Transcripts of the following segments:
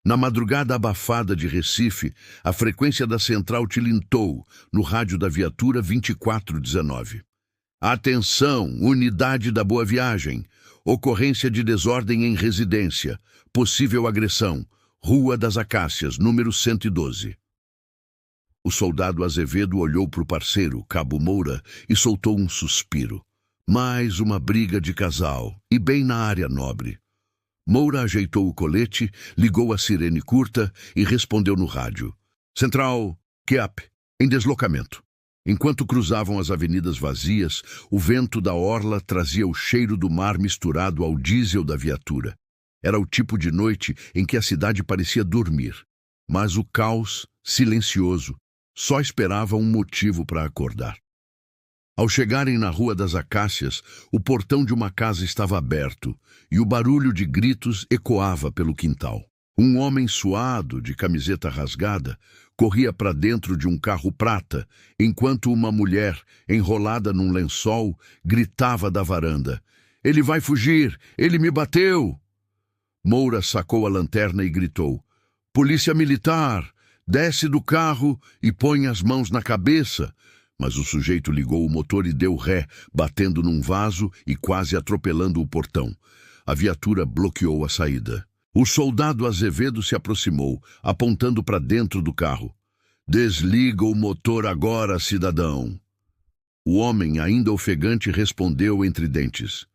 Na madrugada abafada de Recife, a frequência da central tilintou no rádio da viatura 2419. Atenção, unidade da Boa Viagem. Ocorrência de desordem em residência. Possível agressão. Rua das Acácias, número 112. O soldado Azevedo olhou para o parceiro, Cabo Moura, e soltou um suspiro. Mais uma briga de casal, e bem na área nobre. Moura ajeitou o colete, ligou a sirene curta e respondeu no rádio. Central, QAP, em deslocamento. Enquanto cruzavam as avenidas vazias, o vento da orla trazia o cheiro do mar misturado ao diesel da viatura. Era o tipo de noite em que a cidade parecia dormir. Mas o caos, silencioso, só esperava um motivo para acordar. Ao chegarem na Rua das Acácias, o portão de uma casa estava aberto e o barulho de gritos ecoava pelo quintal. Um homem suado, de camiseta rasgada, corria para dentro de um carro prata, enquanto uma mulher, enrolada num lençol, gritava da varanda. "Ele vai fugir! Ele me bateu!" Moura sacou a lanterna e gritou. "Polícia Militar! Desce do carro e põe as mãos na cabeça!" Mas o sujeito ligou o motor e deu ré, batendo num vaso e quase atropelando o portão. A viatura bloqueou a saída. O soldado Azevedo se aproximou, apontando para dentro do carro. "Desliga o motor agora, cidadão." O homem, ainda ofegante, respondeu entre dentes.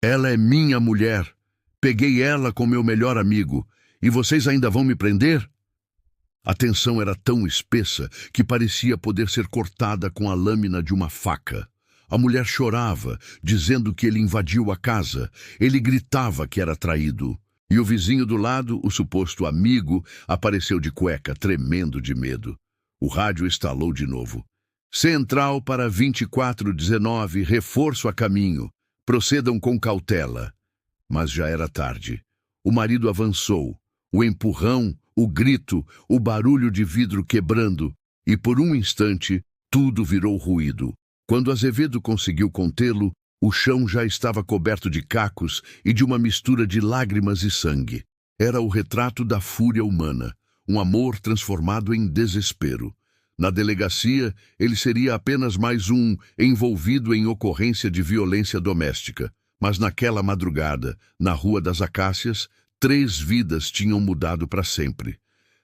"Ela é minha mulher. Peguei ela com meu melhor amigo. E vocês ainda vão me prender?" A tensão era tão espessa que parecia poder ser cortada com a lâmina de uma faca. A mulher chorava, dizendo que ele invadiu a casa. Ele gritava que era traído. E o vizinho do lado, o suposto amigo, apareceu de cueca, tremendo de medo. O rádio estalou de novo. "Central para 2419, reforço a caminho. Procedam com cautela." Mas já era tarde. O marido avançou. O empurrão, o grito, o barulho de vidro quebrando, e por um instante tudo virou ruído. Quando Azevedo conseguiu contê-lo, o chão já estava coberto de cacos e de uma mistura de lágrimas e sangue. Era o retrato da fúria humana, um amor transformado em desespero. Na delegacia, ele seria apenas mais um envolvido em ocorrência de violência doméstica. Mas naquela madrugada, na Rua das Acácias, 3 vidas tinham mudado para sempre.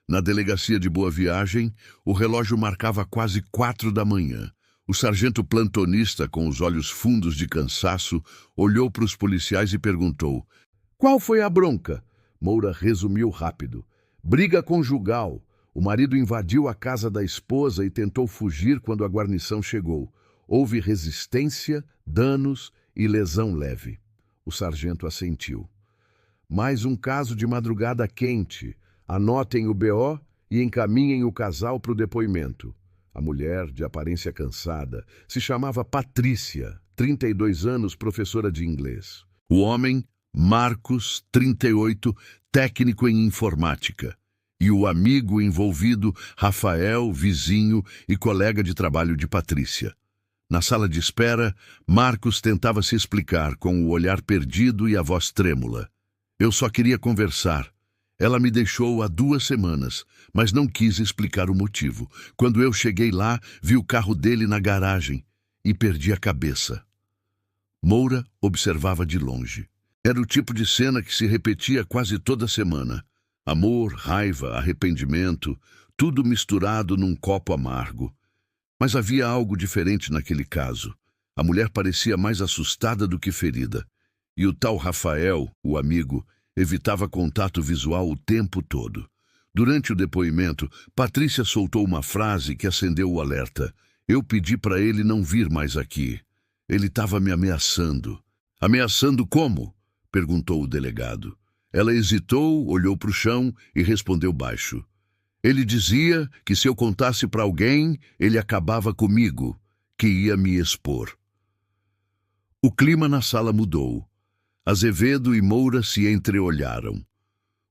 Na delegacia de Boa Viagem, o relógio marcava quase 4 da manhã. O sargento plantonista, com os olhos fundos de cansaço, olhou para os policiais e perguntou: "Qual foi a bronca?" Moura resumiu rápido: "Briga conjugal. O marido invadiu a casa da esposa e tentou fugir quando a guarnição chegou. Houve resistência, danos e lesão leve." O sargento assentiu. "Mais um caso de madrugada quente. Anotem o BO e encaminhem o casal para o depoimento." A mulher, de aparência cansada, se chamava Patrícia, 32 anos, professora de inglês. O homem, Marcos, 38, técnico em informática. E o amigo envolvido, Rafael, vizinho e colega de trabalho de Patrícia. Na sala de espera, Marcos tentava se explicar com o olhar perdido e a voz trêmula. "Eu só queria conversar. Ela me deixou há 2 semanas, mas não quis explicar o motivo. Quando eu cheguei lá, vi o carro dele na garagem e perdi a cabeça." Moura observava de longe. Era o tipo de cena que se repetia quase toda semana. Amor, raiva, arrependimento, tudo misturado num copo amargo. Mas havia algo diferente naquele caso. A mulher parecia mais assustada do que ferida. E o tal Rafael, o amigo, evitava contato visual o tempo todo. Durante o depoimento, Patrícia soltou uma frase que acendeu o alerta. "Eu pedi para ele não vir mais aqui. Ele estava me ameaçando." "Ameaçando como?" perguntou o delegado. Ela hesitou, olhou para o chão e respondeu baixo. "Ele dizia que se eu contasse para alguém, ele acabava comigo, que ia me expor." O clima na sala mudou. Azevedo e Moura se entreolharam.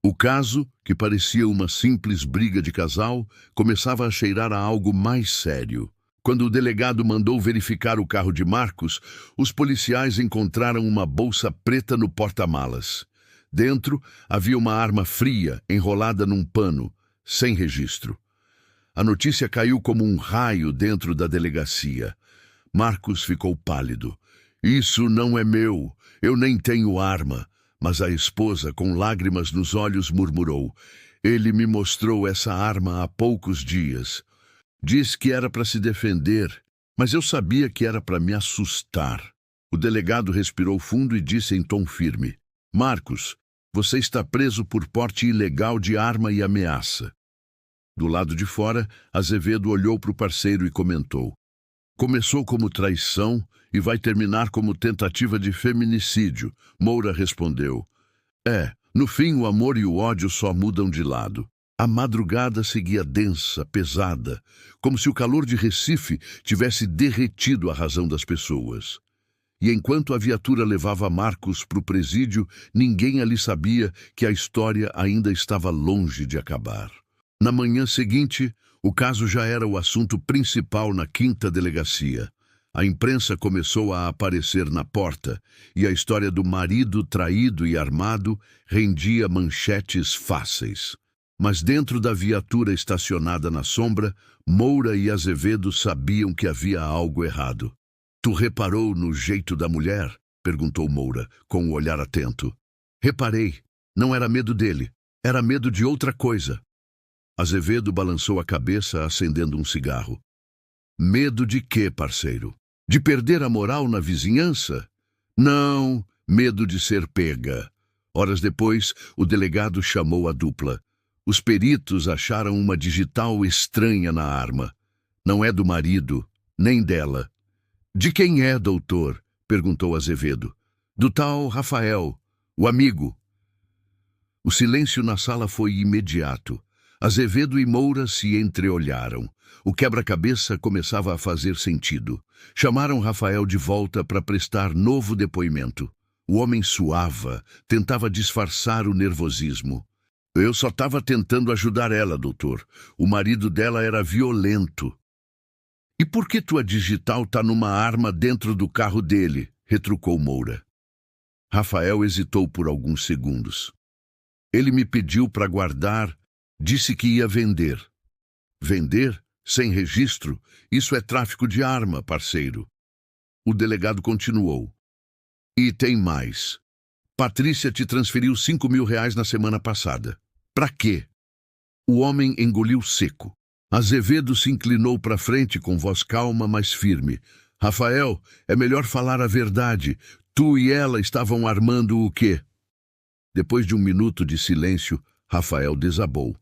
O caso, que parecia uma simples briga de casal, começava a cheirar a algo mais sério. Quando o delegado mandou verificar o carro de Marcos, os policiais encontraram uma bolsa preta no porta-malas. Dentro havia uma arma fria, enrolada num pano, sem registro. A notícia caiu como um raio dentro da delegacia. Marcos ficou pálido. Isso não é meu. Eu nem tenho arma. Mas a esposa, com lágrimas nos olhos, murmurou. Ele me mostrou essa arma há poucos dias. Disse que era para se defender, mas eu sabia que era para me assustar. O delegado respirou fundo e disse em tom firme. Marcos, você está preso por porte ilegal de arma e ameaça. Do lado de fora, Azevedo olhou para o parceiro e comentou. Começou como traição e vai terminar como tentativa de feminicídio. Moura respondeu. No fim o amor e o ódio só mudam de lado. A madrugada seguia densa, pesada, como se o calor de Recife tivesse derretido a razão das pessoas. E enquanto a viatura levava Marcos para o presídio, ninguém ali sabia que a história ainda estava longe de acabar. Na manhã seguinte, o caso já era o assunto principal na 5ª delegacia. A imprensa começou a aparecer na porta e a história do marido traído e armado rendia manchetes fáceis. Mas dentro da viatura estacionada na sombra, Moura e Azevedo sabiam que havia algo errado. Tu reparou no jeito da mulher? Perguntou Moura, com o olhar atento. Reparei. Não era medo dele. Era medo de outra coisa. Azevedo balançou a cabeça, acendendo um cigarro. Medo de quê, parceiro? De perder a moral na vizinhança? Não, medo de ser pega. Horas depois, o delegado chamou a dupla. Os peritos acharam uma digital estranha na arma. Não é do marido, nem dela. De quem é, doutor? Perguntou Azevedo. Do tal Rafael, o amigo. O silêncio na sala foi imediato. Azevedo e Moura se entreolharam. O quebra-cabeça começava a fazer sentido. Chamaram Rafael de volta para prestar novo depoimento. O homem suava, tentava disfarçar o nervosismo. Eu só estava tentando ajudar ela, doutor. O marido dela era violento. E por que tua digital tá numa arma dentro do carro dele? Retrucou Moura. Rafael hesitou por alguns segundos. Ele me pediu para guardar. Disse que ia vender. Vender? Sem registro? Isso é tráfico de arma, parceiro. O delegado continuou. E tem mais. Patrícia te transferiu R$ 5.000 na semana passada. Pra quê? O homem engoliu seco. Azevedo se inclinou para frente com voz calma, mas firme. Rafael, é melhor falar a verdade. Tu e ela estavam armando o quê? Depois de um minuto de silêncio, Rafael desabou.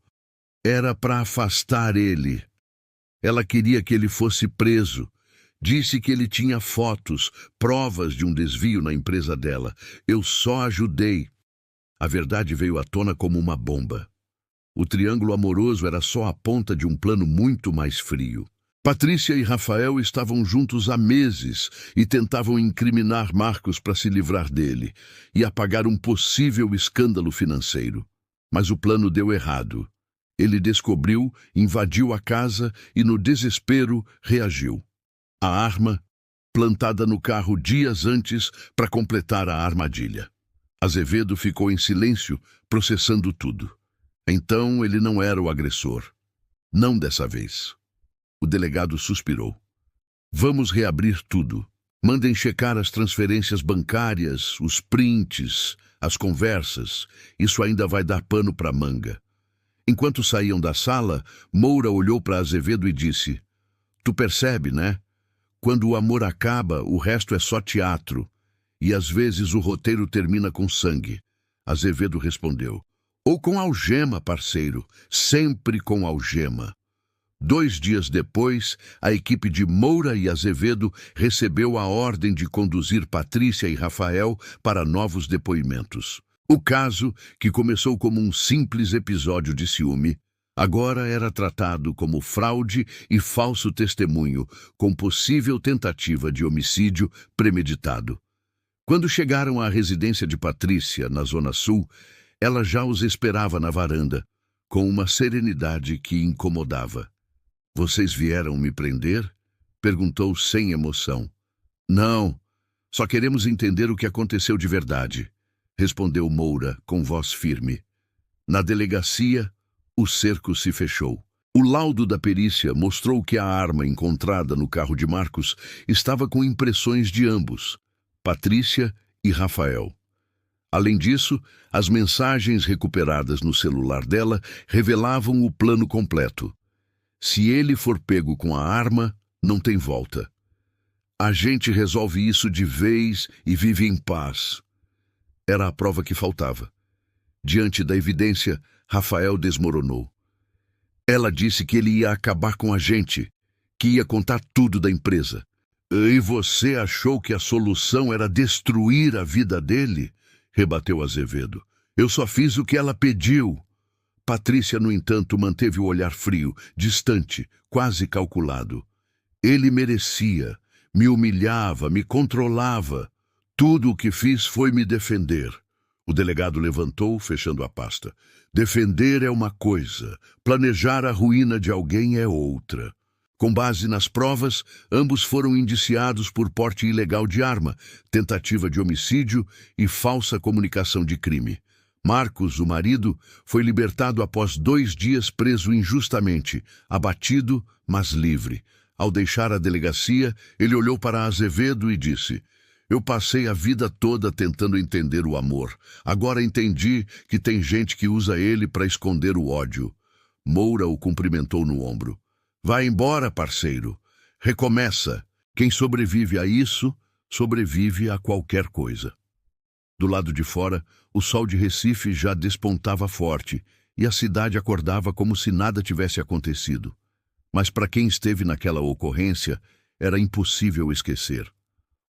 Era para afastar ele. Ela queria que ele fosse preso. Disse que ele tinha fotos, provas de um desvio na empresa dela. Eu só ajudei. A verdade veio à tona como uma bomba. O triângulo amoroso era só a ponta de um plano muito mais frio. Patrícia e Rafael estavam juntos há meses e tentavam incriminar Marcos para se livrar dele e apagar um possível escândalo financeiro. Mas o plano deu errado. Ele descobriu, invadiu a casa e, no desespero, reagiu. A arma, plantada no carro dias antes para completar a armadilha. Azevedo ficou em silêncio, processando tudo. Então ele não era o agressor. Não dessa vez. O delegado suspirou. Vamos reabrir tudo. Mandem checar as transferências bancárias, os prints, as conversas. Isso ainda vai dar pano para manga. Enquanto saíam da sala, Moura olhou para Azevedo e disse: Tu percebe, né? Quando o amor acaba, o resto é só teatro. E às vezes o roteiro termina com sangue. Azevedo respondeu: Ou com algema, parceiro. Sempre com algema. 2 dias depois, a equipe de Moura e Azevedo recebeu a ordem de conduzir Patrícia e Rafael para novos depoimentos. O caso, que começou como um simples episódio de ciúme, agora era tratado como fraude e falso testemunho, com possível tentativa de homicídio premeditado. Quando chegaram à residência de Patrícia, na Zona Sul, ela já os esperava na varanda, com uma serenidade que incomodava. Vocês vieram me prender? Perguntou sem emoção. Não, só queremos entender o que aconteceu de verdade. respondeu Moura com voz firme. Na delegacia, o cerco se fechou. O laudo da perícia mostrou que a arma encontrada no carro de Marcos estava com impressões de ambos, Patrícia e Rafael. Além disso, as mensagens recuperadas no celular dela revelavam o plano completo. Se ele for pego com a arma, não tem volta. A gente resolve isso de vez e vive em paz. Era a prova que faltava. Diante da evidência, Rafael desmoronou. Ela disse que ele ia acabar com a gente, que ia contar tudo da empresa. E você achou que a solução era destruir a vida dele? Rebateu Azevedo. Eu só fiz o que ela pediu. Patrícia, no entanto, manteve o olhar frio, distante, quase calculado. Ele merecia, me humilhava, me controlava. Tudo o que fiz foi me defender. O delegado levantou, fechando a pasta. Defender é uma coisa, planejar a ruína de alguém é outra. Com base nas provas, ambos foram indiciados por porte ilegal de arma, tentativa de homicídio e falsa comunicação de crime. Marcos, o marido, foi libertado após 2 dias preso injustamente, abatido, mas livre. Ao deixar a delegacia, ele olhou para Azevedo e disse: Eu passei a vida toda tentando entender o amor. Agora entendi que tem gente que usa ele para esconder o ódio. Moura o cumprimentou no ombro. Vai embora, parceiro. Recomeça. Quem sobrevive a isso, sobrevive a qualquer coisa. Do lado de fora, o sol de Recife já despontava forte e a cidade acordava como se nada tivesse acontecido. Mas para quem esteve naquela ocorrência, era impossível esquecer.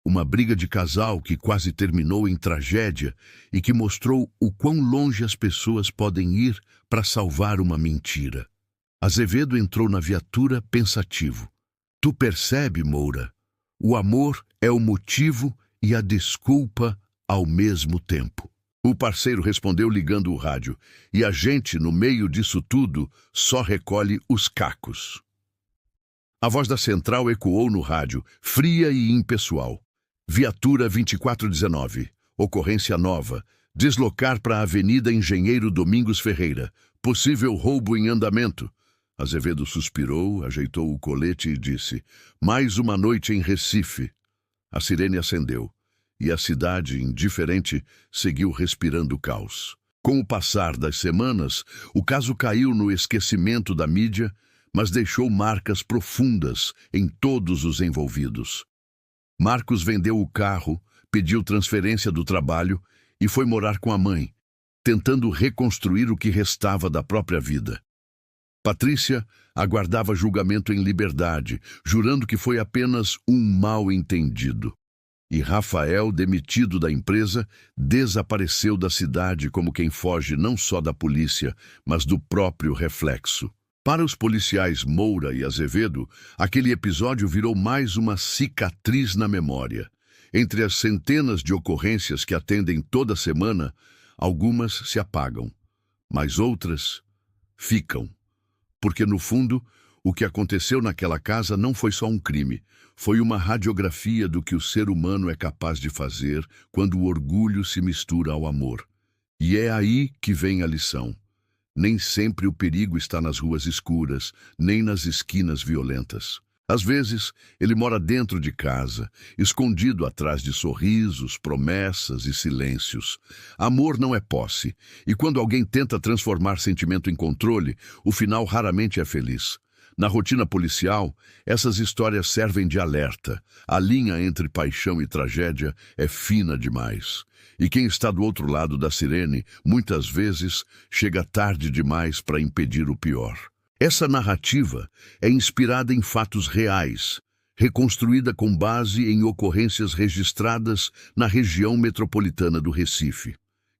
Uma briga de casal que quase terminou em tragédia e que mostrou o quão longe as pessoas podem ir para salvar uma mentira. Azevedo entrou na viatura pensativo. Tu percebe, Moura? O amor é o motivo e a desculpa ao mesmo tempo. O parceiro respondeu ligando o rádio, e a gente, no meio disso tudo, só recolhe os cacos. A voz da central ecoou no rádio, fria e impessoal. Viatura 2419, ocorrência nova, deslocar para a Avenida Engenheiro Domingos Ferreira, possível roubo em andamento. Azevedo suspirou, ajeitou o colete e disse: Mais uma noite em Recife. A sirene acendeu, e a cidade, indiferente, seguiu respirando o caos. Com o passar das semanas, o caso caiu no esquecimento da mídia, mas deixou marcas profundas em todos os envolvidos. Marcos vendeu o carro, pediu transferência do trabalho e foi morar com a mãe, tentando reconstruir o que restava da própria vida. Patrícia aguardava julgamento em liberdade, jurando que foi apenas um mal-entendido. E Rafael, demitido da empresa, desapareceu da cidade como quem foge não só da polícia, mas do próprio reflexo. Para os policiais Moura e Azevedo, aquele episódio virou mais uma cicatriz na memória. Entre as centenas de ocorrências que atendem toda semana, algumas se apagam, mas outras ficam. Porque, no fundo, o que aconteceu naquela casa não foi só um crime, foi uma radiografia do que o ser humano é capaz de fazer quando o orgulho se mistura ao amor. E é aí que vem a lição. Nem sempre o perigo está nas ruas escuras, nem nas esquinas violentas. Às vezes, ele mora dentro de casa, escondido atrás de sorrisos, promessas e silêncios. Amor não é posse, e quando alguém tenta transformar sentimento em controle, o final raramente é feliz. Na rotina policial, essas histórias servem de alerta. A linha entre paixão e tragédia é fina demais. E quem está do outro lado da sirene, muitas vezes, chega tarde demais para impedir o pior. Essa narrativa é inspirada em fatos reais, reconstruída com base em ocorrências registradas na região metropolitana do Recife.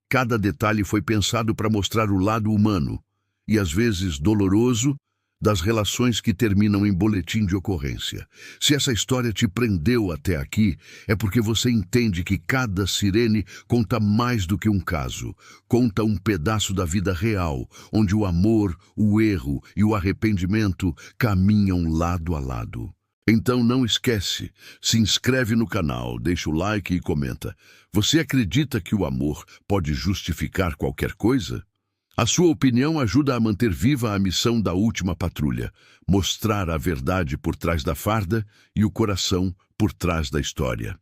Cada detalhe foi pensado para mostrar o lado humano, e às vezes doloroso, das relações que terminam em boletim de ocorrência. Se essa história te prendeu até aqui, é porque você entende que cada sirene conta mais do que um caso. Conta um pedaço da vida real, onde o amor, o erro e o arrependimento caminham lado a lado. Então não esquece, se inscreve no canal, deixa o like e comenta. Você acredita que o amor pode justificar qualquer coisa? A sua opinião ajuda a manter viva a missão da Última Patrulha, mostrar a verdade por trás da farda e o coração por trás da história.